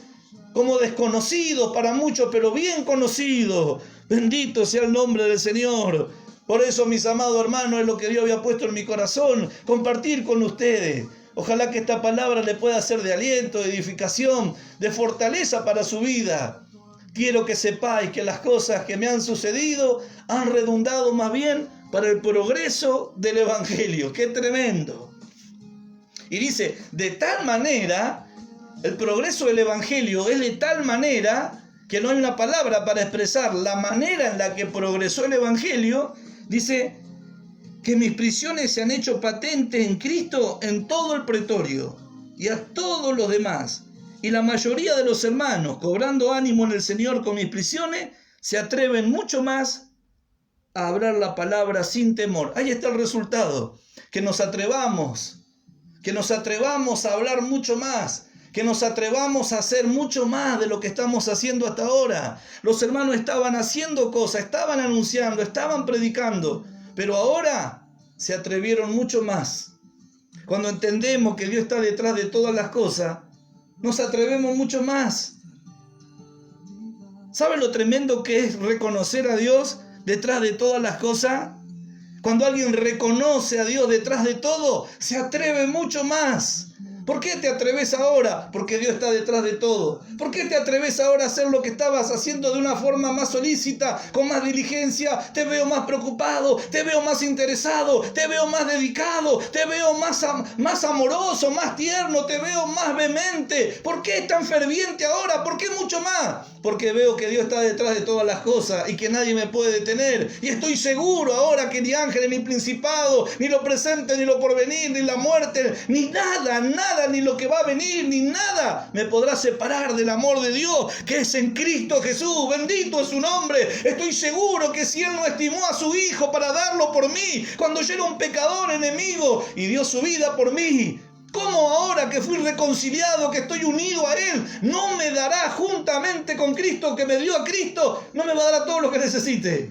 como desconocidos para muchos, pero bien conocidos. Bendito sea el nombre del Señor. Por eso, mis amados hermanos, es lo que Dios había puesto en mi corazón, compartir con ustedes. Ojalá que esta palabra le pueda ser de aliento, de edificación, de fortaleza para su vida. Quiero que sepáis que las cosas que me han sucedido han redundado más bien para el progreso del evangelio. ¡Qué tremendo! Y dice, de tal manera, el progreso del evangelio es de tal manera que no hay una palabra para expresar la manera en la que progresó el evangelio. Dice que mis prisiones se han hecho patentes en Cristo en todo el pretorio y a todos los demás. Y la mayoría de los hermanos, cobrando ánimo en el Señor con mis prisiones, se atreven mucho más a hablar la palabra sin temor. Ahí está el resultado, que nos atrevamos a hablar mucho más, que nos atrevamos a hacer mucho más de lo que estamos haciendo hasta ahora. Los hermanos estaban haciendo cosas, estaban anunciando, estaban predicando, pero ahora se atrevieron mucho más. Cuando entendemos que Dios está detrás de todas las cosas, nos atrevemos mucho más. ¿Saben lo tremendo que es reconocer a Dios detrás de todas las cosas? Cuando alguien reconoce a Dios detrás de todo, se atreve mucho más. ¿Por qué te atreves ahora? Porque Dios está detrás de todo. ¿Por qué te atreves ahora a hacer lo que estabas haciendo de una forma más solícita, con más diligencia? Te veo más preocupado, te veo más interesado, te veo más dedicado, te veo más amoroso, más tierno, te veo más vehemente. ¿Por qué tan ferviente ahora? ¿Por qué mucho más? Porque veo que Dios está detrás de todas las cosas y que nadie me puede detener. Y estoy seguro ahora que ni ángeles, ni principados, ni lo presente, ni lo porvenir, ni la muerte, ni nada, ni lo que va a venir, ni nada me podrá separar del amor de Dios que es en Cristo Jesús. Bendito es su nombre. Estoy seguro que si Él no estimó a su Hijo para darlo por mí, cuando yo era un pecador enemigo y dio su vida por mí, ¿cómo ahora que fui reconciliado, que estoy unido a Él, no me dará juntamente con Cristo, que me dio a Cristo, no me va a dar a todo lo que necesite?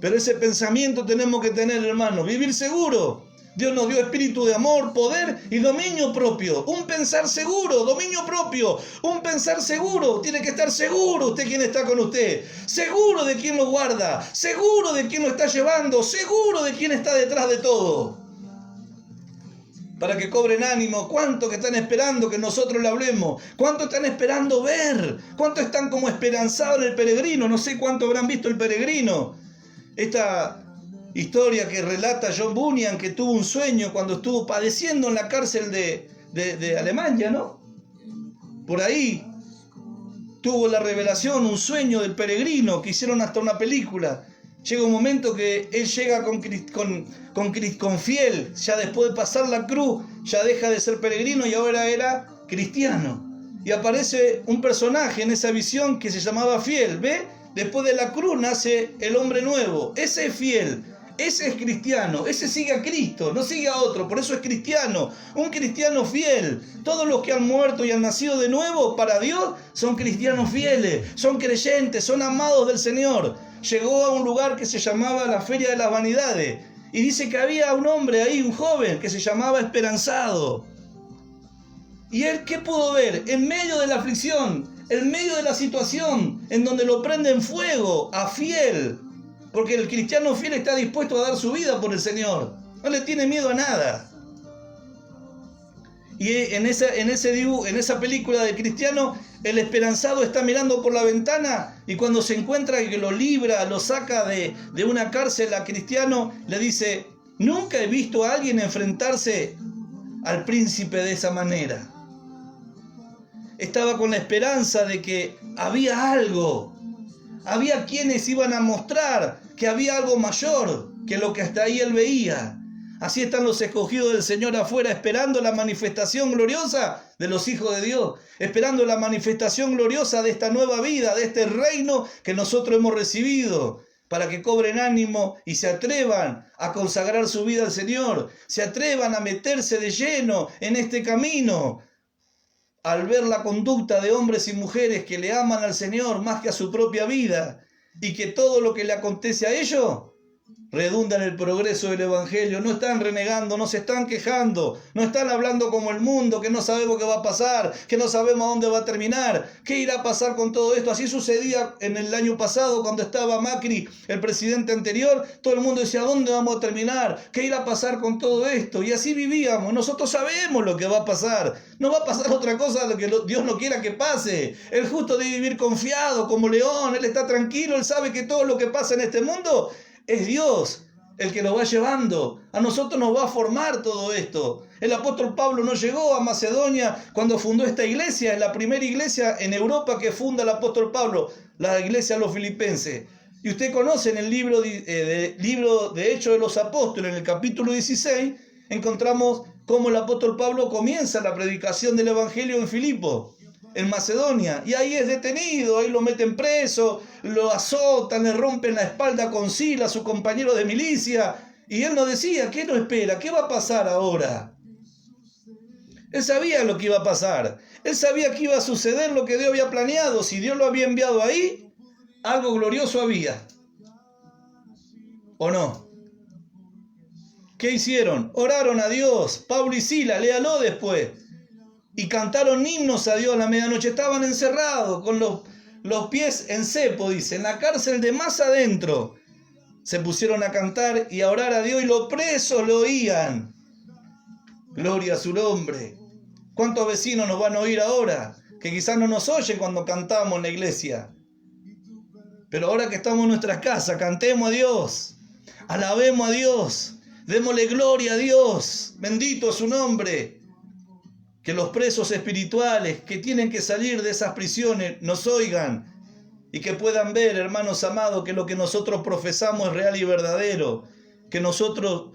Pero ese pensamiento tenemos que tener, hermano, vivir seguro. Dios nos dio espíritu de amor, poder y dominio propio. Un pensar seguro, dominio propio. Un pensar seguro. Tiene que estar seguro usted quién está con usted. Seguro de quién lo guarda. Seguro de quién lo está llevando. Seguro de quién está detrás de todo. Para que cobren ánimo. ¿Cuánto que están esperando que nosotros le hablemos? ¿Cuánto están esperando ver? ¿Cuánto están como esperanzados en el peregrino? No sé cuánto habrán visto el peregrino. Esta historia que relata John Bunyan, que tuvo un sueño cuando estuvo padeciendo en la cárcel de Alemania, ¿no? Por ahí tuvo la revelación, un sueño del peregrino, que hicieron hasta una película. Llega un momento que él llega con fiel, ya después de pasar la cruz, ya deja de ser peregrino y ahora era cristiano. Y aparece un personaje en esa visión que se llamaba Fiel, ¿ve? Después de la cruz nace el hombre nuevo, ese es fiel. Ese es cristiano, ese sigue a Cristo, no sigue a otro, por eso es cristiano, un cristiano fiel. Todos los que han muerto y han nacido de nuevo para Dios son cristianos fieles, son creyentes, son amados del Señor. Llegó a un lugar que se llamaba la Feria de las Vanidades y dice que había un hombre ahí, un joven, que se llamaba Esperanzado. ¿Y él qué pudo ver? En medio de la aflicción, en medio de la situación en donde lo prenden fuego a Fiel. Porque el cristiano fiel está dispuesto a dar su vida por el Señor. No le tiene miedo a nada. Y en esa película de cristiano, el esperanzado está mirando por la ventana y cuando se encuentra que lo libra, lo saca de una cárcel a cristiano, le dice, nunca he visto a alguien enfrentarse al príncipe de esa manera. Estaba con la esperanza de que había algo. Había quienes iban a mostrar que había algo mayor que lo que hasta ahí él veía. Así están los escogidos del Señor afuera, esperando la manifestación gloriosa de los hijos de Dios, esperando la manifestación gloriosa de esta nueva vida, de este reino que nosotros hemos recibido, para que cobren ánimo y se atrevan a consagrar su vida al Señor, se atrevan a meterse de lleno en este camino. Al ver la conducta de hombres y mujeres que le aman al Señor más que a su propia vida y que todo lo que le acontece a ellos redunda en el progreso del Evangelio. No están renegando, no se están quejando, no están hablando como el mundo, que no sabemos qué va a pasar, que no sabemos a dónde va a terminar, qué irá a pasar con todo esto. Así sucedía en el año pasado cuando estaba Macri, el presidente anterior, todo el mundo decía, ¿a dónde vamos a terminar? ¿Qué irá a pasar con todo esto? Y así vivíamos, nosotros sabemos lo que va a pasar. No va a pasar otra cosa de lo que Dios no quiera que pase. El justo debe vivir confiado como león, él está tranquilo, él sabe que todo lo que pasa en este mundo es Dios el que lo va llevando. A nosotros nos va a formar todo esto. El apóstol Pablo no llegó a Macedonia cuando fundó esta iglesia, es la primera iglesia en Europa que funda el apóstol Pablo, la iglesia de los filipenses. Y usted conoce en el libro de Hechos de los Apóstoles, en el capítulo 16, encontramos cómo el apóstol Pablo comienza la predicación del evangelio en Filipo, en Macedonia, y ahí es detenido, ahí lo meten preso, lo azotan, le rompen la espalda con Sila, su compañero de milicia, y él nos decía, ¿qué nos espera? ¿Qué va a pasar ahora? Él sabía lo que iba a pasar, él sabía que iba a suceder lo que Dios había planeado. Si Dios lo había enviado ahí, algo glorioso había, ¿o no? ¿Qué hicieron? Oraron a Dios, Pablo y Sila, léalo después. Y cantaron himnos a Dios a la medianoche. Estaban encerrados con los pies en cepo, dice, en la cárcel de más adentro. Se pusieron a cantar y a orar a Dios y los presos lo oían. Gloria a su nombre. ¿Cuántos vecinos nos van a oír ahora? Que quizás no nos oyen cuando cantamos en la iglesia. Pero ahora que estamos en nuestras casas, cantemos a Dios. Alabemos a Dios. Démosle gloria a Dios. Bendito es su nombre. Que los presos espirituales que tienen que salir de esas prisiones nos oigan y que puedan ver, hermanos amados, que lo que nosotros profesamos es real y verdadero, que nosotros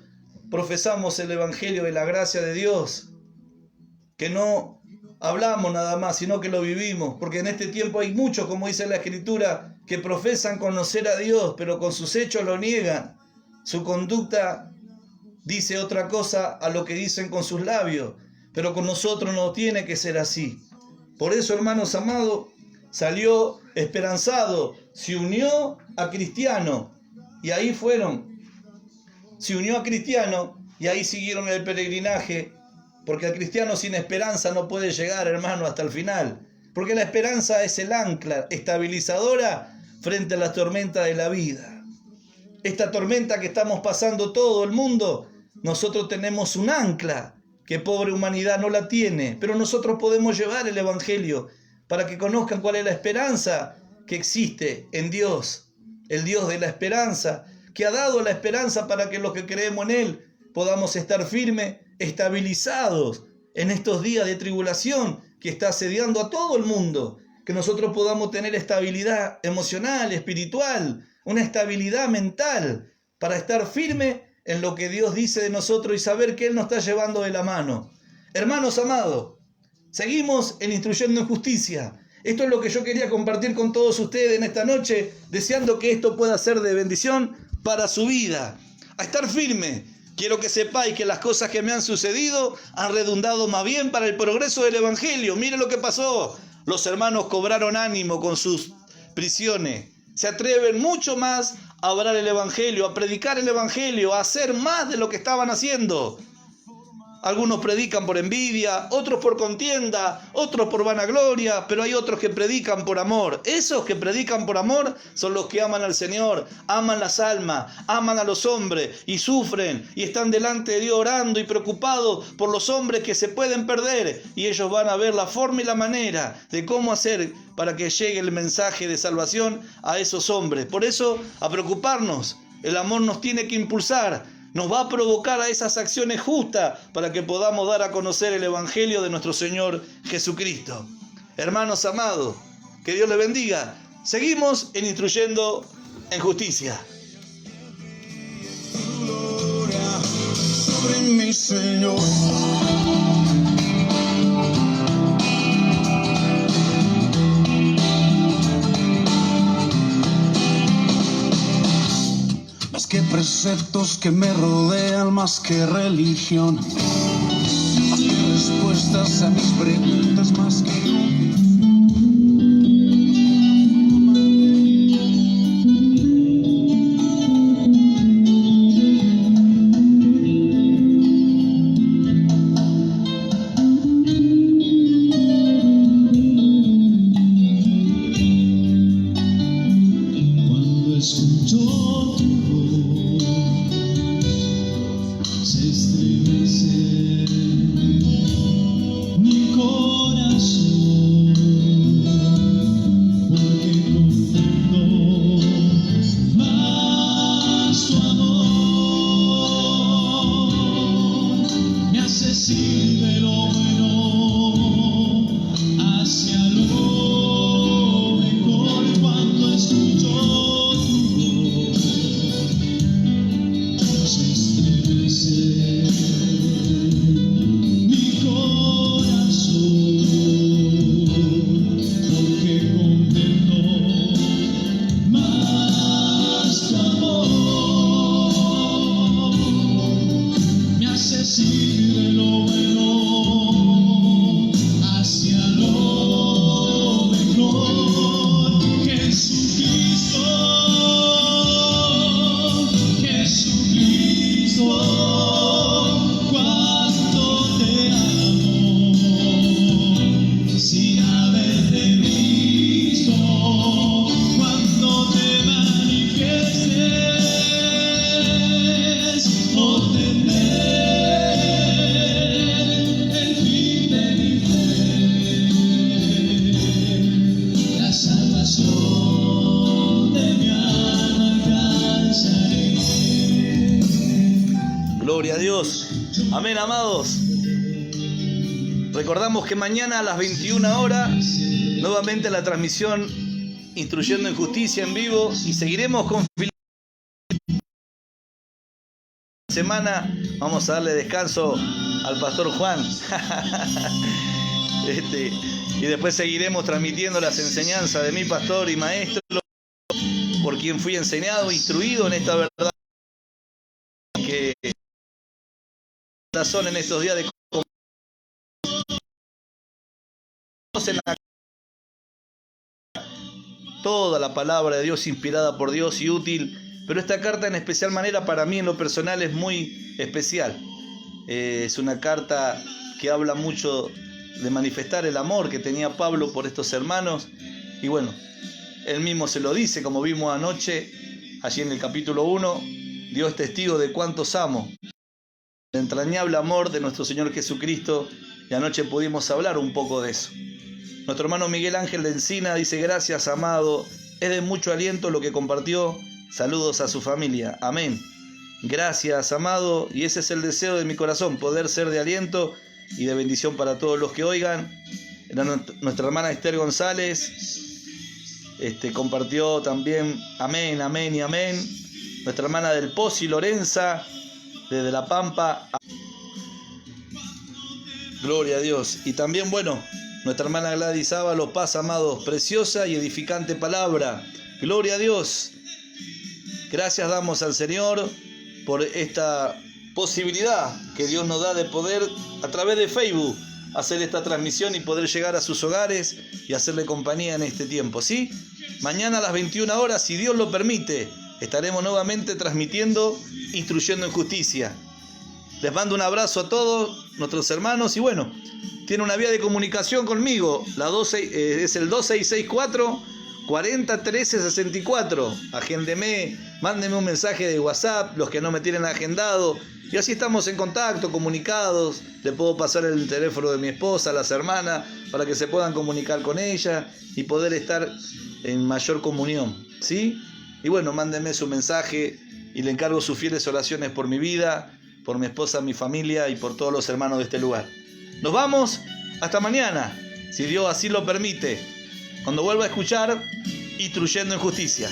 profesamos el evangelio de la gracia de Dios, que no hablamos nada más, sino que lo vivimos, porque en este tiempo hay muchos, como dice la Escritura, que profesan conocer a Dios, pero con sus hechos lo niegan. Su conducta dice otra cosa a lo que dicen con sus labios. Pero con nosotros no tiene que ser así. Por eso, hermanos amados, salió esperanzado, se unió a cristiano. Y ahí fueron. Se unió a cristiano y ahí siguieron el peregrinaje, porque el cristiano sin esperanza no puede llegar, hermano, hasta el final, porque la esperanza es el ancla estabilizadora frente a las tormentas de la vida. Esta tormenta que estamos pasando todo el mundo, nosotros tenemos un ancla que pobre humanidad no la tiene, pero nosotros podemos llevar el evangelio para que conozcan cuál es la esperanza que existe en Dios, el Dios de la esperanza, que ha dado la esperanza para que los que creemos en Él podamos estar firmes, estabilizados en estos días de tribulación que está asediando a todo el mundo, que nosotros podamos tener estabilidad emocional, espiritual, una estabilidad mental para estar firme en lo que Dios dice de nosotros y saber que Él nos está llevando de la mano. Hermanos amados, seguimos en Instruyendo en Justicia. Esto es lo que yo quería compartir con todos ustedes en esta noche, deseando que esto pueda ser de bendición para su vida. A estar firme. Quiero que sepáis que las cosas que me han sucedido han redundado más bien para el progreso del Evangelio. Mire lo que pasó. Los hermanos cobraron ánimo con sus prisiones. Se atreven mucho más a hablar el Evangelio, a predicar el Evangelio, a hacer más de lo que estaban haciendo. Algunos predican por envidia, otros por contienda, otros por vanagloria, pero hay otros que predican por amor. Esos que predican por amor son los que aman al Señor, aman las almas, aman a los hombres y sufren y están delante de Dios orando y preocupados por los hombres que se pueden perder. Y ellos van a ver la forma y la manera de cómo hacer para que llegue el mensaje de salvación a esos hombres. Por eso, a preocuparnos, el amor nos tiene que impulsar. Nos va a provocar a esas acciones justas para que podamos dar a conocer el Evangelio de nuestro Señor Jesucristo. Hermanos amados, que Dios les bendiga. Seguimos en Instruyendo en Justicia. Sobre mi Señor. Más que preceptos que me rodean, más que religión, más que respuestas a mis preguntas, más que Gloria a Dios. Amén, amados. Recordamos que mañana a las 21 horas, nuevamente la transmisión Instruyendo en Justicia en vivo, y seguiremos con semana. Vamos a darle descanso al pastor Juan. Y después seguiremos transmitiendo las enseñanzas de mi pastor y maestro, por quien fui enseñado, instruido en esta verdad, que son en estos días de toda la palabra de Dios inspirada por Dios y útil Pero esta carta en especial manera para mí en lo personal es muy especial. Es una carta que habla mucho de manifestar el amor que tenía Pablo por estos hermanos. Y bueno, él mismo se lo dice, como vimos anoche, allí en el capítulo 1, Dios es testigo de cuántos amo. El entrañable amor de nuestro Señor Jesucristo, y anoche pudimos hablar un poco de eso. Nuestro hermano Miguel Ángel de Encina dice: gracias, amado, es de mucho aliento lo que compartió. Saludos a su familia. Amén. Gracias, amado, y ese es el deseo de mi corazón, poder ser de aliento y de bendición para todos los que oigan. Nuestra hermana Esther González compartió también: amén, amén y amén. Nuestra hermana del Pozi, Lorenza, desde La Pampa. Gloria a Dios. Y también, bueno, nuestra hermana Gladys Ábalos, paz, amados, preciosa y edificante palabra. Gloria a Dios. Gracias damos al Señor por esta posibilidad que Dios nos da de poder a través de Facebook hacer esta transmisión y poder llegar a sus hogares y hacerle compañía en este tiempo, ¿sí? Mañana a las 21 horas, si Dios lo permite, estaremos nuevamente transmitiendo Instruyendo en Justicia. Les mando un abrazo a todos nuestros hermanos y bueno, tiene una vía de comunicación conmigo, es el 2664 40 13 64. Agéndeme, mándenme un mensaje de WhatsApp, los que no me tienen agendado, y así estamos en contacto, comunicados. Le puedo pasar el teléfono de mi esposa, las hermanas, para que se puedan comunicar con ella y poder estar en mayor comunión, ¿sí? Y bueno, mándenme su mensaje y le encargo sus fieles oraciones por mi vida, por mi esposa, mi familia y por todos los hermanos de este lugar. Nos vamos, hasta mañana, si Dios así lo permite, cuando vuelva a escuchar Instruyendo en Justicia.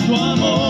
Tu amor